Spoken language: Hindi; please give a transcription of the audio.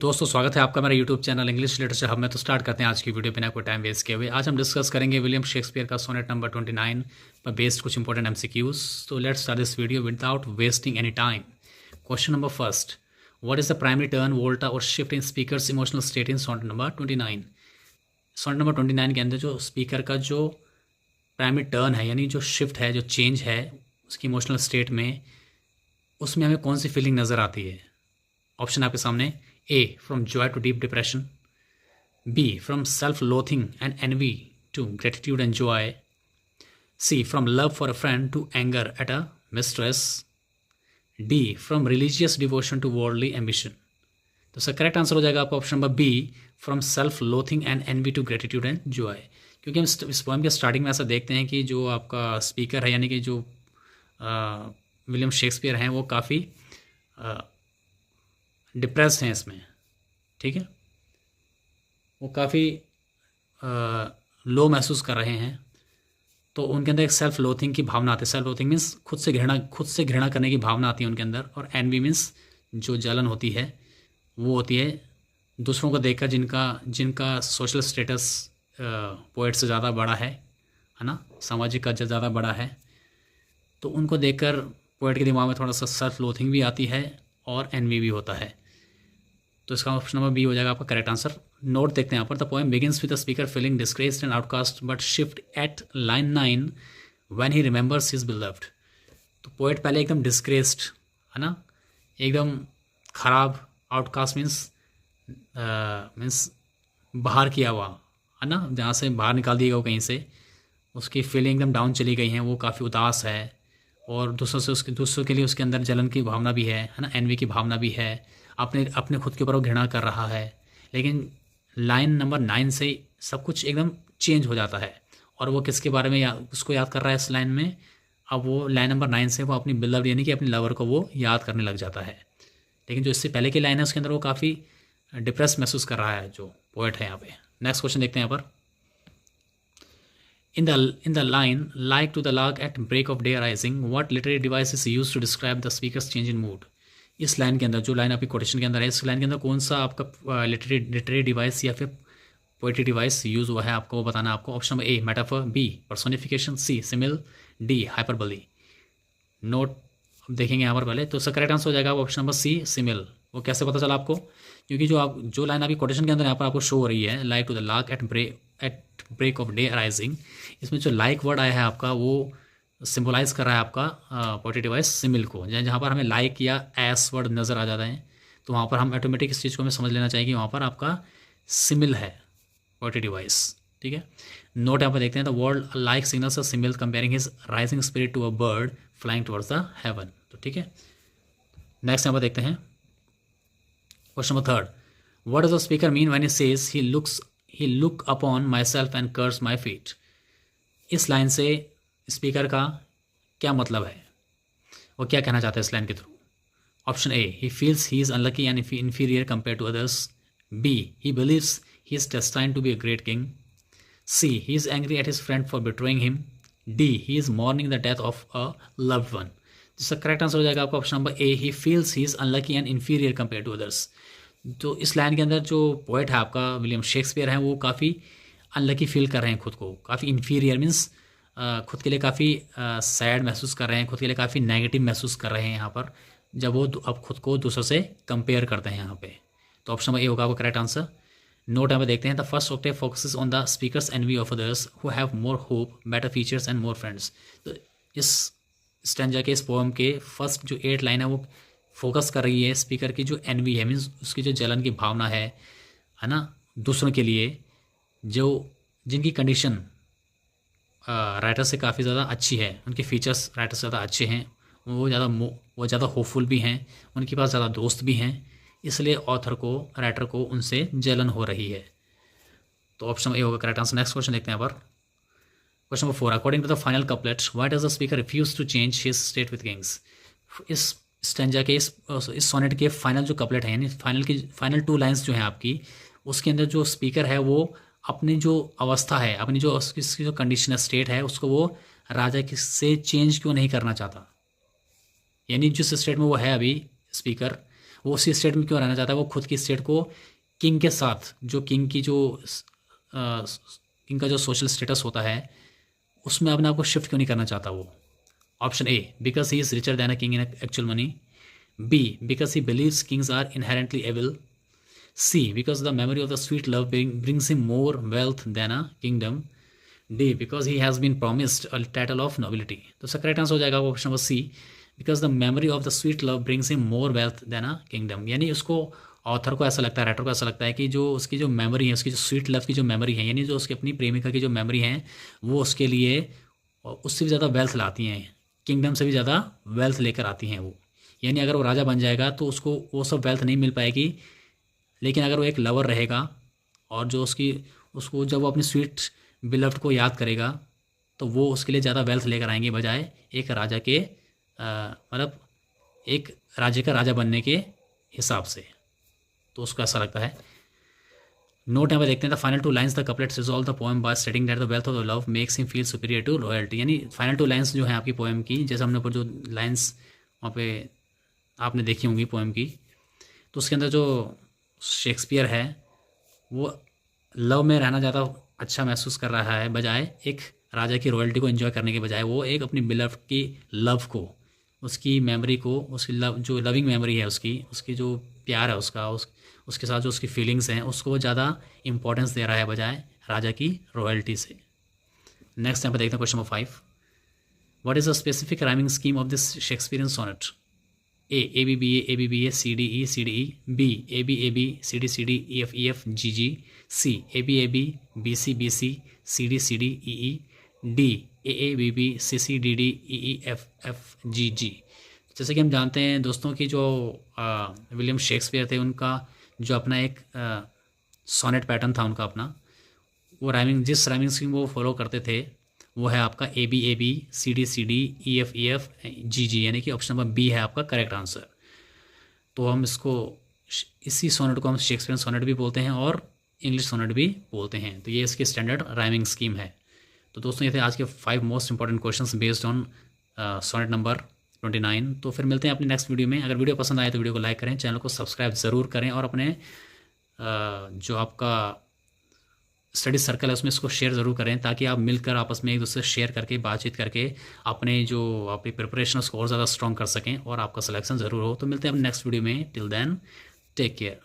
दोस्तों स्वागत है आपका मेरा YouTube channel English literature hub में। तो स्टार्ट करते हैं आज की वीडियो बिना कोई टाइम वेस्ट किए हुए। आज हम डिस्कस करेंगे विलियम शेक्सपियर का सोनेट नंबर 29 पर बेस्ड कुछ इंपॉर्टेंट एमसीक्यूज। तो let's start this video without wasting any time. Question number first, what is the primary turn, volta और shift in speaker's emotional state in sonnet number 29। Sonnet number 29 के अंदर जो स्पीकर का जो प्राइमरी टर्न है यानी जो शिफ्ट है, जो चेंज है उसकी इमोशनल स्टेट में, उसमें हमें कौन सी फीलिंग नज़र आती है। ऑप्शन आपके सामने, A. From joy to deep depression. B. From self-loathing and envy to gratitude and joy. C. From love for a friend to anger at a mistress. D. From religious devotion to worldly ambition. तो इसका करेक्ट आंसर हो जाएगा आपका option number B, from self loathing and envy to gratitude and joy. क्योंकि हम इस पोएम के स्टार्टिंग में ऐसा देखते हैं कि जो आपका स्पीकर है यानी कि जो विलियम शेक्सपियर हैं वो काफ़ी डिप्रेस हैं इसमें, ठीक है, वो काफ़ी लो महसूस कर रहे हैं। तो उनके अंदर एक सेल्फ लोथिंग की भावना आती है। सेल्फ लोथिंग मीन्स खुद से घृणा करने की भावना आती है उनके अंदर। और एनवी मीन्स जो जलन होती है वो होती है दूसरों को देखकर जिनका सोशल स्टेटस पोएट से ज़्यादा बड़ा है ना, सामाजिक का ज़्यादा बड़ा है। तो उनको देखकर पोएट के दिमाग में थोड़ा सा सेल्फ लोथिंग भी आती है और एनवी भी होता है। तो इसका ऑप्शन नंबर बी हो जाएगा आपका करेक्ट आंसर। नोट देखते हैं यहाँ पर, the poem begins with the speaker feeling disgraced and outcast but shift at line 9 when he remembers his beloved. तो पोएट पहले एकदम डिस्ग्रेस्ड है ना, एकदम खराब, आउटकास्ट मीन्स बाहर किया हुआ है ना, जहाँ से बाहर निकाल दिया गया कहीं से, उसकी फीलिंग एकदम डाउन चली गई हैं, वो काफ़ी उदास है और दूसरों के लिए उसके अंदर जलन की भावना भी है ना, एनवी की भावना भी है, अपने खुद के ऊपर वो घृणा कर रहा है। लेकिन लाइन नंबर 9 से सब कुछ एकदम चेंज हो जाता है और वो किसके बारे में उसको याद कर रहा है इस लाइन में। अब वो लाइन नंबर 9 से वो अपनी बिलव्ड यानी कि अपनी लवर को वो याद करने लग जाता है। लेकिन जो इससे पहले की लाइन है उसके अंदर वो काफ़ी डिप्रेस महसूस कर रहा है जो पोएट है यहाँ पे। नेक्स्ट क्वेश्चन देखते हैं यहाँ पर। In the line, like to the lark at break of day rising, what literary device is used to describe the speaker's change in mood? इस लाइन के अंदर, जो लाइन आपकी कोटेशन के अंदर है, इस लाइन के अंदर कौन सा आपका लिटरेरी डिवाइस या फिर पोएट्री डिवाइस यूज़ हुआ है आपको वो बताना। आपको option number A metaphor, B personification, C simile, D hyperbole. Note देखेंगे यहाँ पर पहले। तो इसका करेक्ट आंसर हो जाएगा ऑप्शन नंबर सी सिमिल। वो कैसे पता चला आपको? क्योंकि जो लाइन आपकी कोटेशन के अंदर यहाँ पर आपको शो हो रही है, like to the lark at break of day rising, इसमें जो लाइक वर्ड आया है आपका वो सिम्बोलाइज कर रहा है आपका पोएट्री डिवाइस सिमिल को। जहाँ पर हमें लाइक या एस वर्ड नज़र आ जाते हैं तो वहाँ पर हम ऑटोमेटिक इस चीज़ को हमें समझ लेना चाहिए कि वहाँ पर आपका सिमिल है पोएट्री डिवाइस, ठीक है। नोट यहाँ पर देखते हैं, the word like signals a simile comparing his rising spirit to a bird flying towards the heaven. तो ठीक है, नेक्स्ट यहाँ पर देखते हैं question number third, what does the speaker mean when he says he look upon my self and curse my feet. इस लाइन से स्पीकर का क्या मतलब है, वो क्या कहना चाहता है इस लाइन के through. Option A, he feels he is unlucky and inferior compare to others. B, he believes he is destined to be a great king. C, he is angry at his friend for betraying him. D, he is mourning the death of a loved one. जिसका करेक्ट आंसर हो जाएगा आपका option number A, he feels he is unlucky and inferior compare to others. तो इस लाइन के अंदर जो पोएट है आपका विलियम शेक्सपियर है वो काफ़ी अनलकी फील कर रहे हैं खुद को, काफ़ी इन्फीरियर मीन्स खुद के लिए काफ़ी सैड महसूस कर रहे हैं, खुद के लिए काफ़ी नेगेटिव महसूस कर रहे हैं यहाँ पर, जब वो अब खुद को दूसरों से कंपेयर करते हैं यहाँ पे। तो ऑप्शन नंबर ए होगा आपका करेक्ट आंसर। नोट यहाँ पे देखते हैं, the first octave focuses on the speaker's envy of others who have more hope, better features and more friends. तो इस स्टैंजा के, इस पोएम के फर्स्ट जो 8 लाइन है वो फोकस कर रही है स्पीकर की जो एनवी है, मीन्स उसकी जो जलन की भावना है ना, दूसरों के लिए, जो जिनकी कंडीशन राइटर से काफ़ी ज़्यादा अच्छी है, उनके फीचर्स राइटर से ज़्यादा अच्छे हैं, वो ज़्यादा होपफुल भी हैं, उनके पास ज़्यादा दोस्त भी हैं, इसलिए राइटर को उनसे जलन हो रही है। तो ऑप्शन ए होगा करेक्ट आंसर। नेक्स्ट क्वेश्चन देखते हैं यहाँ पर। Question number 4, according to the final couplet why does the speaker refuse to change his state with kings. इस स्टैंजा के इस सोनेट के फाइनल जो कपलेट है यानी फाइनल 2 लाइन्स जो हैं आपकी, उसके अंदर जो स्पीकर है वो अपनी जो अवस्था है, अपनी जो इसकी जो कंडीशन है, स्टेट है, उसको वो राजा से चेंज क्यों नहीं करना चाहता। यानी जिस स्टेट में वो है अभी स्पीकर, वो उसी स्टेट में क्यों रहना चाहता है, वो खुद की स्टेट को किंग के साथ, जो किंग की जो किंग का जो सोशल स्टेटस होता है उसमें अपने आप को शिफ्ट क्यों नहीं करना चाहता वो। Option A, because he is richer than a king in actual money. B, because he believes kings are inherently evil. C, because the memory of the sweet love brings him more wealth than a kingdom. D, because he has been promised a title of nobility. तो इसका करेक्ट आंसर हो जाएगा option number C, because the memory of the sweet love brings him more wealth then a kingdom. यानी उसको, ऑथर को ऐसा लगता है, राइटर को ऐसा लगता है कि जो उसकी जो मेमोरी है, उसकी जो स्वीट लव की जो मेमोरी है, यानी जो उसकी अपनी प्रेमिका की जो मेमोरी है, वो उसके लिए उससे भी ज़्यादा वेल्थ लाती हैं, किंगडम से भी ज़्यादा वेल्थ लेकर आती हैं वो। यानी अगर वो राजा बन जाएगा तो उसको वो सब वेल्थ नहीं मिल पाएगी, लेकिन अगर वो एक लवर रहेगा और जो उसको जब वो अपनी स्वीट बिलव्ड को याद करेगा तो वो उसके लिए ज़्यादा वेल्थ लेकर आएंगे, बजाय एक राजा के मतलब एक राज्य का राजा बनने के हिसाब से। तो उसको ऐसा लगता है। नोट यहाँ पे देखते हैं, the final two lines the couplets resolve the poem by stating that the wealth of the love makes him feel superior to royalty. यानी फाइनल टू लाइन्स जो है आपकी पोएम की, जैसे हमने ऊपर जो लाइन्स वहाँ पे आपने देखी होंगी पोएम की, तो उसके अंदर जो शेक्सपियर है वो लव में रहना ज़्यादा अच्छा महसूस कर रहा है, बजाय एक राजा की रॉयल्टी को एंजॉय करने के बजाय वो एक अपनी बिलव की लव को, उसकी मेमोरी को, उसकी लव, जो लविंग मेमोरी है उसकी जो प्यार है उसके साथ जो उसकी फीलिंग्स हैं, उसको वो ज़्यादा इंपॉर्टेंस दे रहा है बजाय राजा की रॉयल्टी से। नेक्स्ट यहाँ पर देखते हैं question number 5, what is the specific rhyming scheme of this Shakespearean sonnet. A B B A B B A C D E, B A B C D E F G G, C A B C D E E, D A B C D E F G G. जैसे कि हम जानते हैं दोस्तों कि जो विलियम शेक्सपियर थे, उनका जो अपना एक सोनेट पैटर्न था उनका अपना, वो जिस राइमिंग स्कीम वो फॉलो करते थे वो है आपका A B C D E F G G, यानी कि ऑप्शन नंबर बी है आपका करेक्ट आंसर। तो हम इसको, इसी सोनेट को हम शेक्सपियर सोनेट भी बोलते हैं और इंग्लिश सोनेट भी बोलते हैं। तो ये इसकी स्टैंडर्ड राइमिंग स्कीम है। तो दोस्तों ये थे आज के 5 most important questions based on sonnet number 29। तो फिर मिलते हैं अपने नेक्स्ट वीडियो में। अगर वीडियो पसंद आए तो वीडियो को लाइक करें, चैनल को सब्सक्राइब ज़रूर करें और अपने जो आपका स्टडी सर्कल है उसमें इसको शेयर ज़रूर करें, ताकि आप मिलकर आपस में एक दूसरे से शेयर करके, बातचीत करके अपने जो आपकी प्रिपरेशन उसको और ज़्यादा स्ट्रॉन्ग कर सकें और आपका सिलेक्शन ज़रूर हो। तो मिलते हैं अपने नेक्स्ट वीडियो में। Till then take care.